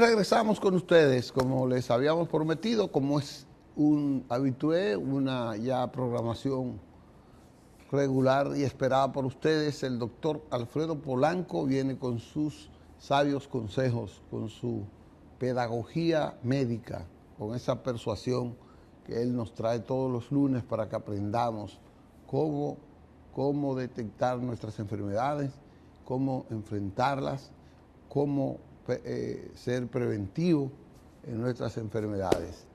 regresamos con ustedes, como les habíamos prometido, como es un habitué, una ya programación regular y esperada por ustedes. El doctor Alfredo Polanco viene con sus sabios consejos, con su pedagogía médica, con esa persuasión que él nos trae todos los lunes para que aprendamos cómo detectar nuestras enfermedades, cómo enfrentarlas, cómo ser preventivo en nuestras enfermedades.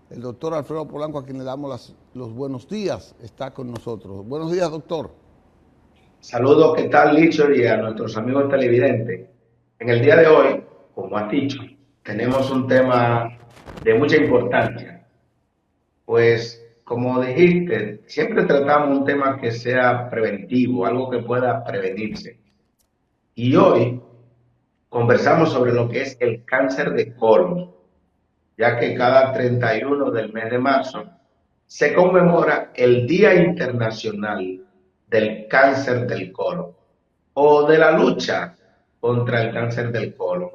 El doctor Alfredo Polanco, a quien le damos los buenos días, está con nosotros. Buenos días, doctor. Saludos, ¿qué tal, Licho? Y a nuestros amigos televidentes. En el día de hoy, como has dicho, tenemos un tema de mucha importancia. Pues, como dijiste, siempre tratamos un tema que sea preventivo, algo que pueda prevenirse. Y hoy conversamos sobre lo que es el cáncer de colon, ya que cada 31 del mes de marzo se conmemora el Día Internacional del Cáncer del Colon o de la lucha contra el cáncer del colon.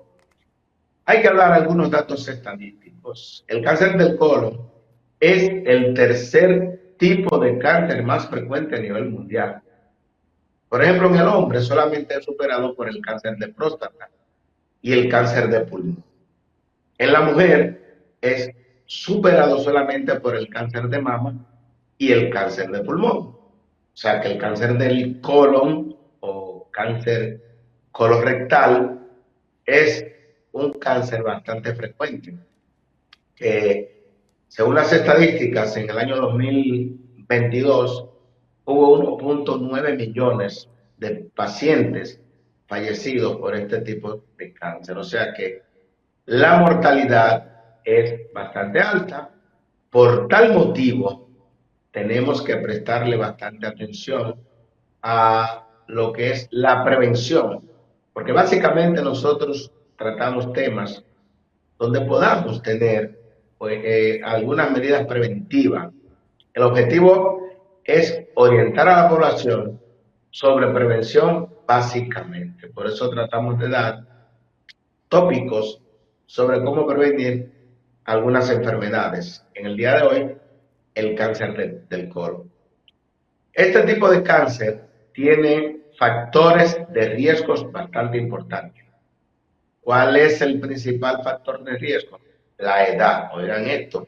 Hay que hablar de algunos datos estadísticos. El cáncer del colon es el tercer tipo de cáncer más frecuente a nivel mundial. Por ejemplo, en el hombre solamente es superado por el cáncer de próstata y el cáncer de pulmón. En la mujer es superado solamente por el cáncer de mama y el cáncer de pulmón. O sea que el cáncer del colon o cáncer colorectal es un cáncer bastante frecuente. Según las estadísticas, en el año 2022 hubo 1.9 millones de pacientes fallecidos por este tipo de cáncer. O sea que la mortalidad es bastante alta. Por tal motivo, tenemos que prestarle bastante atención a lo que es la prevención, porque básicamente nosotros tratamos temas donde podamos tener pues, algunas medidas preventivas. El objetivo es orientar a la población sobre prevención básicamente. Por eso tratamos de dar tópicos sobre cómo prevenir algunas enfermedades. En el día de hoy, el cáncer del colon. Este tipo de cáncer tiene factores de riesgos bastante importantes. ¿Cuál es el principal factor de riesgo? La edad. Oigan esto,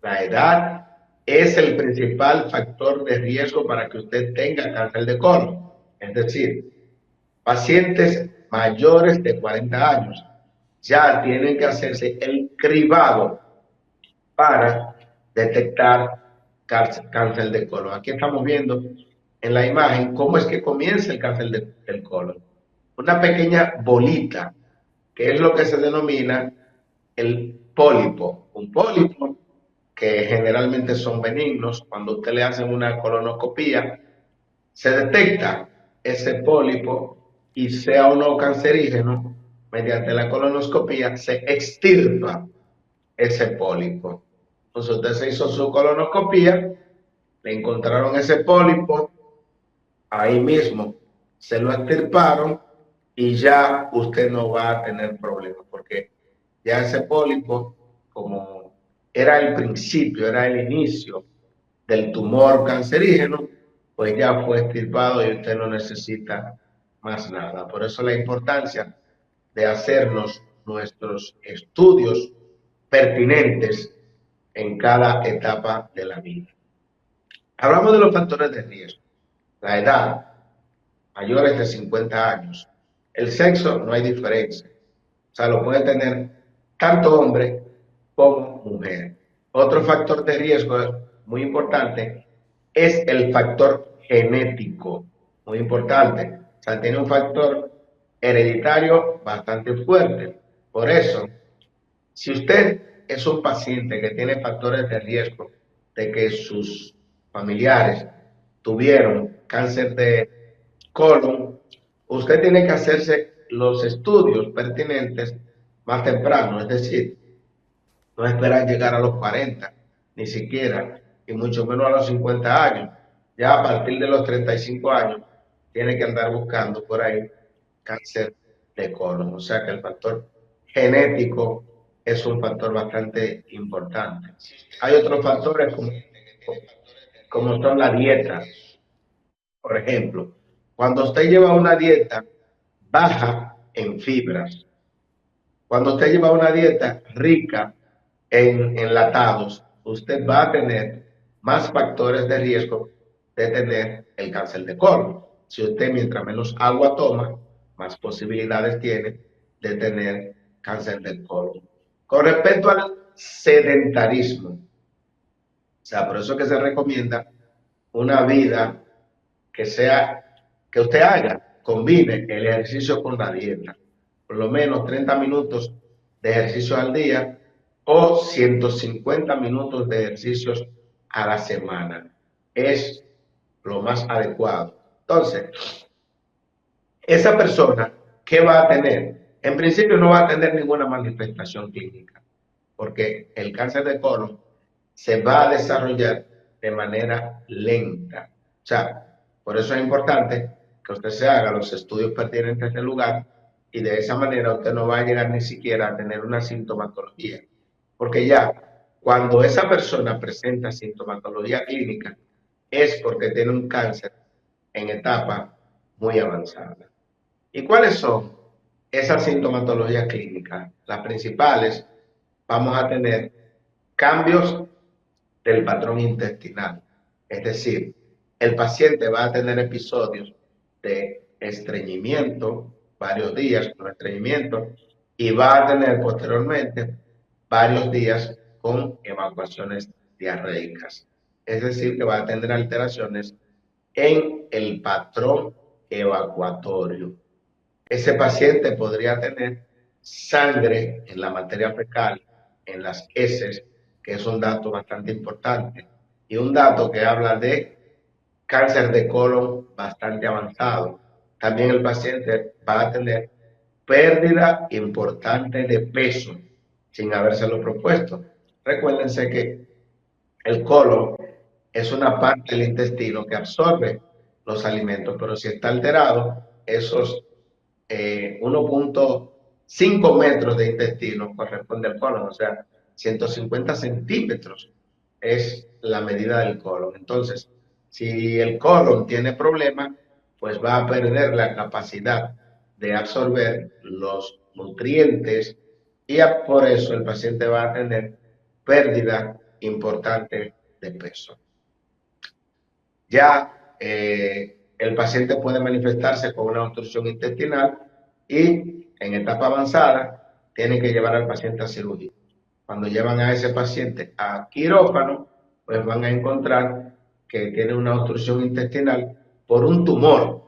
la edad es el principal factor de riesgo para que usted tenga cáncer de colon. Es decir, pacientes mayores de 40 años ya tienen que hacerse el cribado para detectar cáncer de colon. Aquí estamos viendo en la imagen cómo es que comienza el cáncer del colon. Una pequeña bolita, que es lo que se denomina el pólipo. Un pólipo que generalmente son benignos. Cuando usted le hacen una colonoscopía, se detecta ese pólipo y sea o no cancerígeno, mediante la colonoscopía se extirpa ese pólipo. Entonces usted se hizo su colonoscopía, le encontraron ese pólipo, ahí mismo se lo extirparon y ya usted no va a tener problemas, porque ya ese pólipo, como era el principio, era el inicio del tumor cancerígeno, pues ya fue extirpado y usted no necesita más nada. Por eso la importancia de hacernos nuestros estudios pertinentes en cada etapa de la vida. Hablamos de los factores de riesgo. La edad, mayores de 50 años. El sexo, no hay diferencia. O sea, lo puede tener tanto hombre como mujer. Otro factor de riesgo muy importante es el factor genético, muy importante. O sea, tiene un factor hereditario bastante fuerte. Por eso, si usted es un paciente que tiene factores de riesgo de que sus familiares tuvieron cáncer de colon, usted tiene que hacerse los estudios pertinentes más temprano, es decir, no esperar llegar a los 40, ni siquiera, y mucho menos a los 50 años. Ya a partir de los 35 años, tiene que andar buscando por ahí cáncer de colon. O sea que el factor genético es un factor bastante importante. Hay otros factores como son la dieta. Por ejemplo, cuando usted lleva una dieta baja en fibras, cuando usted lleva una dieta rica en enlatados, usted va a tener más factores de riesgo de tener el cáncer de colon. Si usted mientras menos agua toma, más posibilidades tiene de tener cáncer de colon. Con respecto al sedentarismo, o sea, por eso que se recomienda una vida que sea, que usted haga, combine el ejercicio con la dieta. Por lo menos 30 minutos de ejercicio al día o 150 minutos de ejercicios a la semana. Es lo más adecuado. Entonces, esa persona, ¿qué va a tener? En principio no va a tener ninguna manifestación clínica, porque el cáncer de colon se va a desarrollar de manera lenta. O sea, por eso es importante que usted se haga los estudios pertinentes del lugar y de esa manera usted no va a llegar ni siquiera a tener una sintomatología. Porque ya cuando esa persona presenta sintomatología clínica es porque tiene un cáncer en etapa muy avanzada. ¿Y cuáles son esas sintomatologías clínicas? Las principales, vamos a tener cambios del patrón intestinal. Es decir, el paciente va a tener episodios de estreñimiento, varios días con estreñimiento, y va a tener posteriormente varios días con evacuaciones diarreicas. Es decir, que va a tener alteraciones en el patrón evacuatorio. Ese paciente podría tener sangre en la materia fecal, en las heces, que es un dato bastante importante, y un dato que habla de cáncer de colon bastante avanzado. También el paciente va a tener pérdida importante de peso sin habérselo propuesto. Recuérdense que el colon es una parte del intestino que absorbe los alimentos, pero si está alterado, esos 1,5 metros de intestino corresponde al colon, o sea, 150 centímetros es la medida del colon. Entonces, si el colon tiene problemas, pues va a perder la capacidad de absorber los nutrientes y por eso el paciente va a tener pérdida importante de peso. Ya el paciente puede manifestarse con una obstrucción intestinal y en etapa avanzada tienen que llevar al paciente a cirugía. Cuando llevan a ese paciente a quirófano, pues van a encontrar que tiene una obstrucción intestinal por un tumor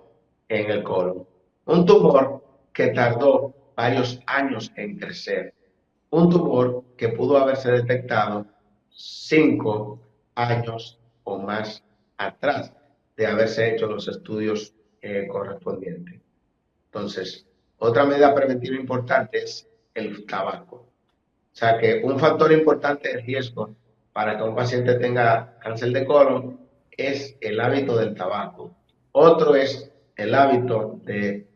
en el colon. Un tumor que tardó varios años en crecer. Un tumor que pudo haberse detectado 5 años o más atrás de haberse hecho los estudios correspondientes. Entonces, otra medida preventiva importante es el tabaco. O sea que un factor importante de riesgo para que un paciente tenga cáncer de colon es el hábito del tabaco. Otro es el hábito de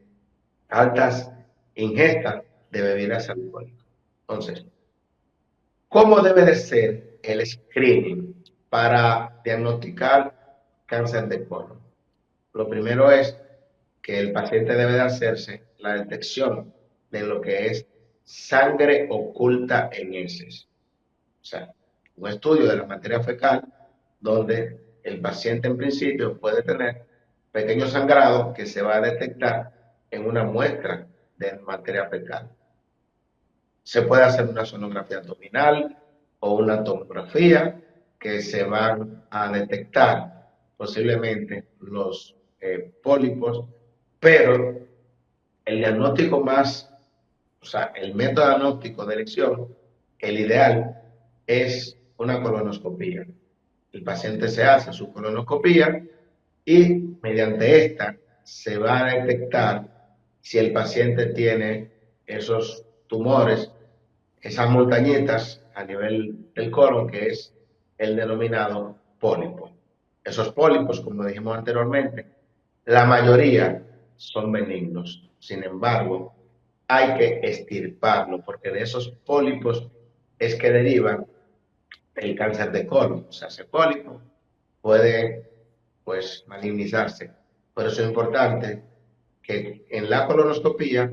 altas ingestas de bebidas alcohólicas. Entonces, ¿cómo debe de ser el screening para diagnosticar cáncer de colon? Lo primero es que el paciente debe de hacerse la detección de lo que es sangre oculta en heces. O sea, un estudio de la materia fecal donde el paciente en principio puede tener pequeños sangrados que se va a detectar en una muestra de materia fecal. Se puede hacer una sonografía abdominal o una tomografía que se van a detectar posiblemente los pólipos, pero el diagnóstico más, o sea, el método diagnóstico de elección, el ideal es una colonoscopía. El paciente se hace su colonoscopía y mediante esta se va a detectar si el paciente tiene esos tumores, esas montañitas a nivel del colon, que es el denominado pólipo. Esos pólipos, como dijimos anteriormente, la mayoría son benignos. Sin embargo, hay que extirparlo, porque de esos pólipos es que deriva el cáncer de colon. O sea, ese pólipo puede, pues, malignizarse. Por eso es importante que en la colonoscopía,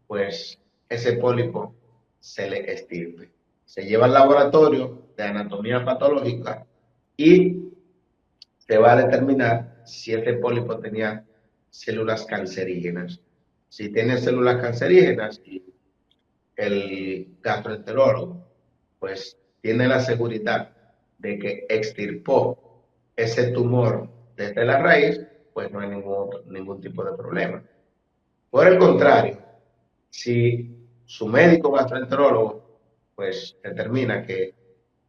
pues, ese pólipo se le extirpe. Se lleva al laboratorio de anatomía patológica y se va a determinar si ese pólipo tenía células cancerígenas. Si tiene células cancerígenas y el gastroenterólogo pues tiene la seguridad de que extirpó ese tumor desde la raíz, pues no hay ningún tipo de problema. Por el contrario, si su médico gastroenterólogo pues determina que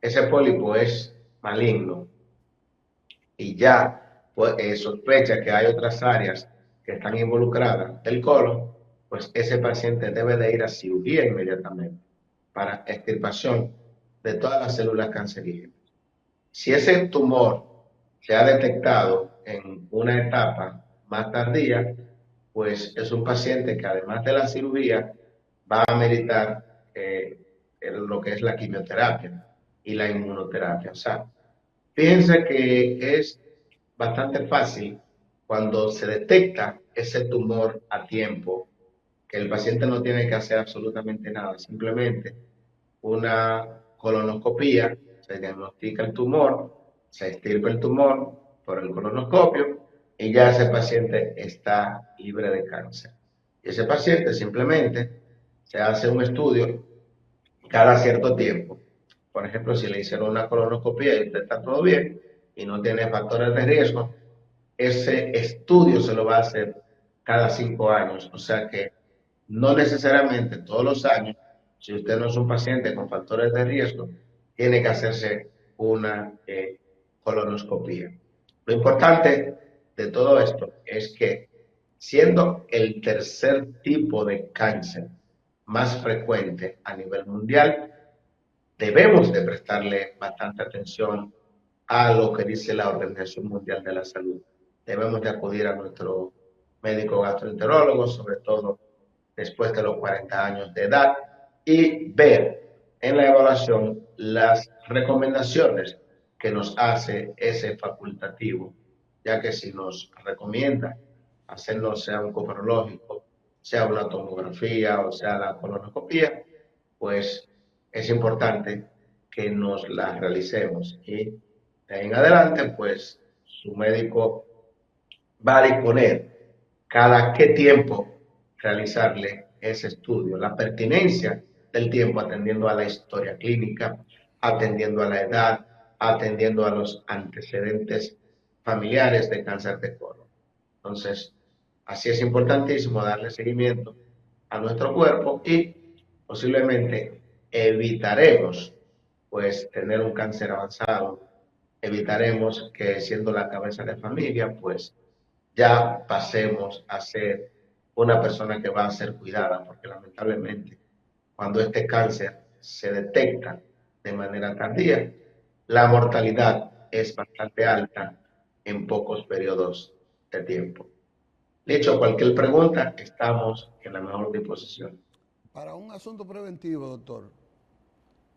ese pólipo es maligno y ya pues, sospecha que hay otras áreas que están involucradas del colon, pues ese paciente debe de ir a cirugía inmediatamente para extirpación de todas las células cancerígenas. Si ese tumor se ha detectado en una etapa más tardía, pues es un paciente que además de la cirugía va a meritar lo que es la quimioterapia y la inmunoterapia. O sea, fíjense que es bastante fácil cuando se detecta ese tumor a tiempo, que el paciente no tiene que hacer absolutamente nada, simplemente una colonoscopía, se diagnostica el tumor, se extirpa el tumor por el colonoscopio y ya ese paciente está libre de cáncer. Y ese paciente simplemente se hace un estudio cada cierto tiempo. Por ejemplo, si le hicieron una colonoscopia y usted está todo bien y no tiene factores de riesgo, ese estudio se lo va a hacer cada 5 años. O sea que no necesariamente todos los años, si usted no es un paciente con factores de riesgo, tiene que hacerse una colonoscopia. Lo importante de todo esto es que siendo el tercer tipo de cáncer más frecuente a nivel mundial, debemos de prestarle bastante atención a lo que dice la Organización Mundial de la Salud. Debemos de acudir a nuestro médico gastroenterólogo, sobre todo después de los 40 años de edad, y ver en la evaluación las recomendaciones que nos hace ese facultativo, ya que si nos recomienda hacerlo sea un coprológico, sea una tomografía o sea la colonoscopia, pues es importante que nos la realicemos y de ahí en adelante, pues su médico va a disponer cada qué tiempo realizarle ese estudio, la pertinencia del tiempo atendiendo a la historia clínica, atendiendo a la edad, atendiendo a los antecedentes familiares de cáncer de colon. Entonces, así es importantísimo darle seguimiento a nuestro cuerpo y posiblemente evitaremos pues tener un cáncer avanzado, evitaremos que siendo la cabeza de familia pues ya pasemos a ser una persona que va a ser cuidada, porque lamentablemente cuando este cáncer se detecta de manera tardía, la mortalidad es bastante alta en pocos periodos de tiempo. Dicho cualquier pregunta, estamos en la mejor disposición. Para un asunto preventivo, doctor,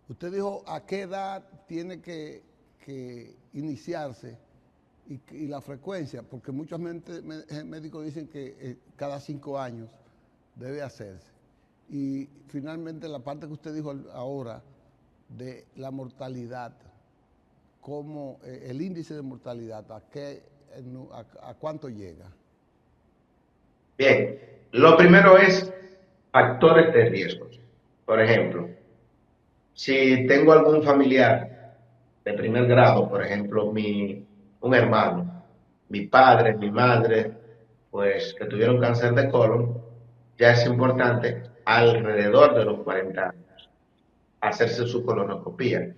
usted dijo a qué edad tiene que iniciarse y la frecuencia, porque muchos médicos dicen que cada 5 años debe hacerse. Y finalmente la parte que usted dijo ahora de la mortalidad, como el índice de mortalidad, a cuánto llega. Bien, lo primero es factores de riesgo. Por ejemplo, si tengo algún familiar de primer grado, por ejemplo, un hermano, mi padre, mi madre, pues que tuvieron cáncer de colon, ya es importante alrededor de los 40 años hacerse su colonoscopia.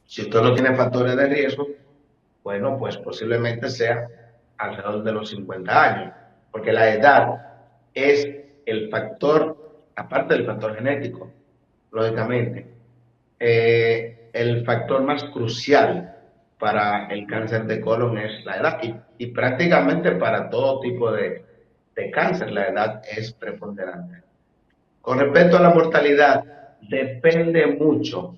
Si usted no tiene factores de riesgo, bueno, pues posiblemente sea alrededor de los 50 años, porque la edad es el factor, aparte del factor genético, lógicamente, el factor más crucial para el cáncer de colon es la edad y prácticamente para todo tipo de cáncer la edad es preponderante. Con respecto a la mortalidad, depende mucho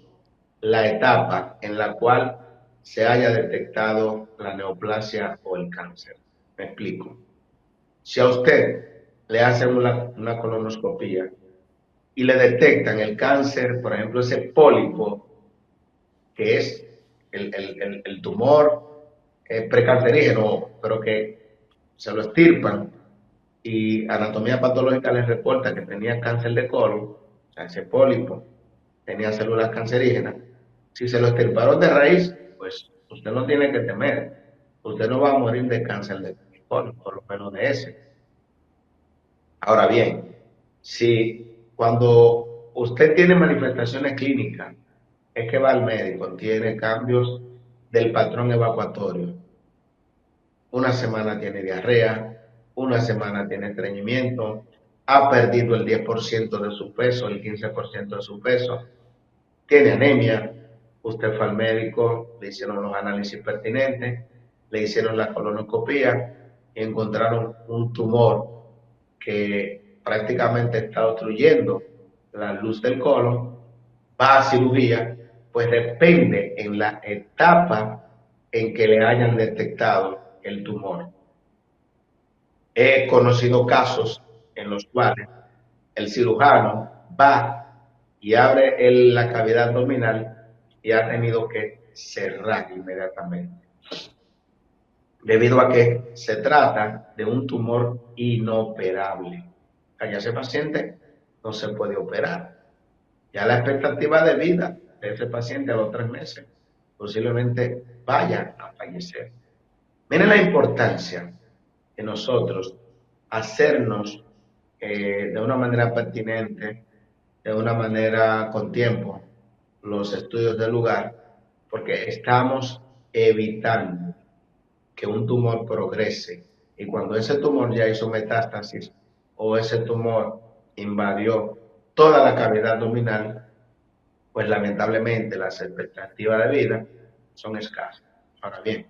la etapa en la cual se haya detectado la neoplasia o el cáncer. Me explico. Si a usted le hacen una colonoscopia y le detectan el cáncer, por ejemplo, ese pólipo, que es el tumor precancerígeno, pero que se lo extirpan y anatomía patológica les reporta que tenía cáncer de colon, o sea, ese pólipo tenía células cancerígenas. Si se lo extirparon de raíz, pues usted no tiene que temer. Usted no va a morir de cáncer de colon, por lo menos de ese. Ahora bien, si cuando usted tiene manifestaciones clínicas, es que va al médico, tiene cambios del patrón evacuatorio. Una semana tiene diarrea, una semana tiene estreñimiento, ha perdido el 10% de su peso, el 15% de su peso, tiene anemia, usted fue al médico, le hicieron los análisis pertinentes, le hicieron la colonoscopia y encontraron un tumor que prácticamente está obstruyendo la luz del colon, va a cirugía, pues depende en la etapa en que le hayan detectado el tumor. He conocido casos en los cuales el cirujano va y abre la cavidad abdominal y ha tenido que cerrar inmediatamente, debido a que se trata de un tumor inoperable. O sea, ya ese paciente no se puede operar. Ya la expectativa de vida de ese paciente a los 3 meses posiblemente vaya a fallecer. Miren la importancia de nosotros hacernos de una manera pertinente, de una manera con tiempo, los estudios del lugar, porque estamos evitando que un tumor progrese. Y cuando ese tumor ya hizo metástasis o ese tumor invadió toda la cavidad abdominal, pues lamentablemente las expectativas de vida son escasas. Ahora bien,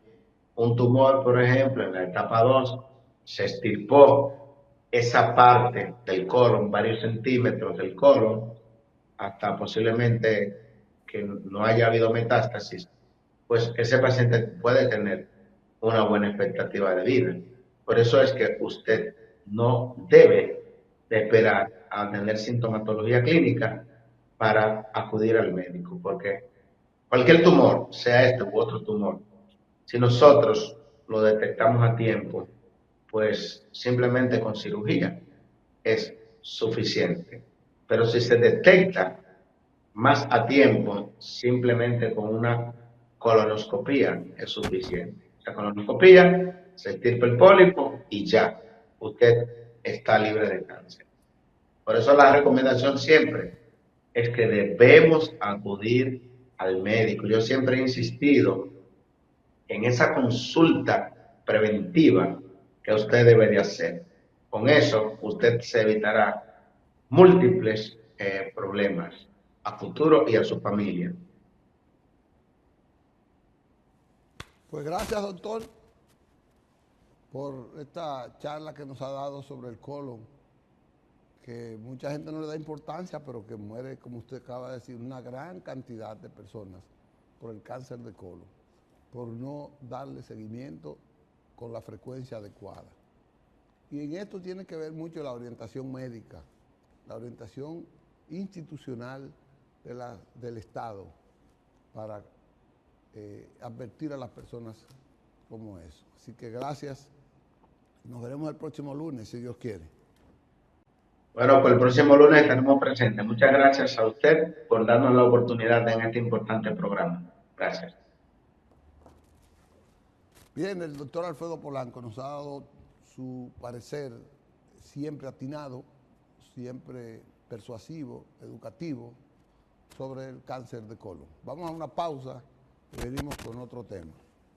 un tumor, por ejemplo, en la etapa 2, se extirpó esa parte del colon, varios centímetros del colon, hasta posiblemente que no haya habido metástasis, pues ese paciente puede tener una buena expectativa de vida. Por eso es que usted no debe de esperar a tener sintomatología clínica para acudir al médico, porque cualquier tumor, sea este u otro tumor, si nosotros lo detectamos a tiempo, pues simplemente con cirugía es suficiente. Pero si se detecta más a tiempo, simplemente con una colonoscopía es suficiente. La colonoscopía, se extirpa el pólipo y ya, usted está libre de cáncer. Por eso la recomendación siempre es que debemos acudir al médico. Yo siempre he insistido en esa consulta preventiva que usted debe de hacer. Con eso usted se evitará múltiples problemas a futuro y a su familia. Pues gracias, doctor, por esta charla que nos ha dado sobre el colon, que mucha gente no le da importancia, pero que muere, como usted acaba de decir, una gran cantidad de personas por el cáncer de colon, por no darle seguimiento con la frecuencia adecuada. Y en esto tiene que ver mucho la orientación médica, la orientación institucional del Estado para advertir a las personas como eso. Así que gracias. Nos veremos el próximo lunes, si Dios quiere. Bueno, pues el próximo lunes estaremos presentes. Muchas gracias a usted por darnos la oportunidad en este importante programa. Gracias. Bien, el doctor Alfredo Polanco nos ha dado su parecer siempre atinado, siempre persuasivo, educativo, sobre el cáncer de colon. Vamos a una pausa y venimos con otro tema.